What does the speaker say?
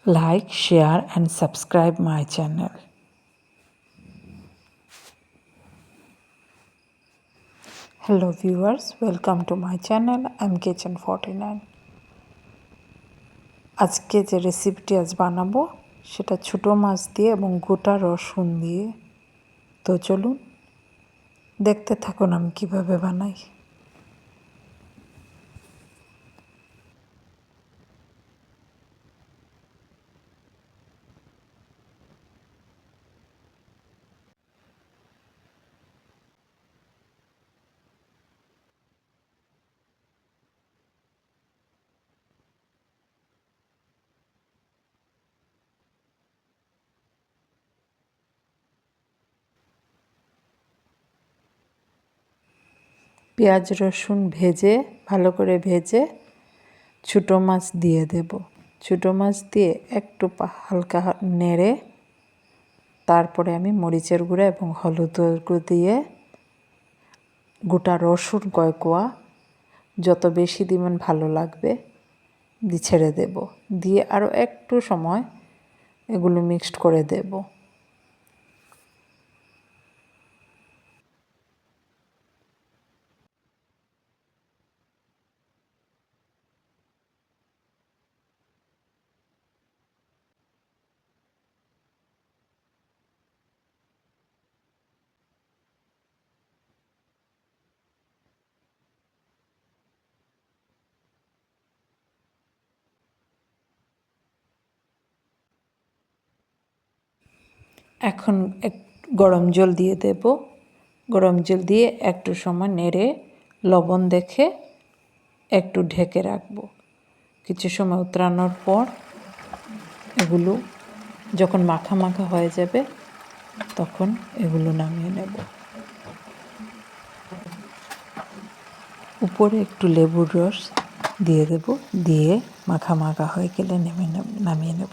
like, share and subscribe my channel. Hello viewers, welcome to my channel. I'm Kitchen 49. আজকে যে রেসিপিটি আজ বানাবো সেটা ছোটো মাছ দিয়ে এবং গোটা রসুন দিয়ে। তো চলুন দেখতে থাকুন আমি কিভাবে বানাই। পেঁয়াজ রসুন ভেজে ভালো করে ভেজে ছোটো মাছ দিয়ে দেব। ছোটো মাছ দিয়ে একটু হালকা নেড়ে তারপরে আমি মরিচের গুঁড়া এবং হলুদের গুঁড়ো দিয়ে গোটা রসুন কয় কোয়া যত বেশি দিবেন ভালো লাগবে ছেড়ে দেব। দিয়ে আরও একটু সময় এগুলো মিক্সড করে দেব। এখন গরম জল দিয়ে দেব। গরম জল দিয়ে একটু সময় নেড়ে লবণ দেখে একটু ঢেকে রাখব। কিছু সময় উতরানোর পর এগুলো যখন মাখা মাখা হয়ে যাবে তখন এগুলো নামিয়ে নেব। উপরে একটু লেবুর রস দিয়ে দেব। দিয়ে মাখা মাখা হয়ে গেলে নামিয়ে নেব।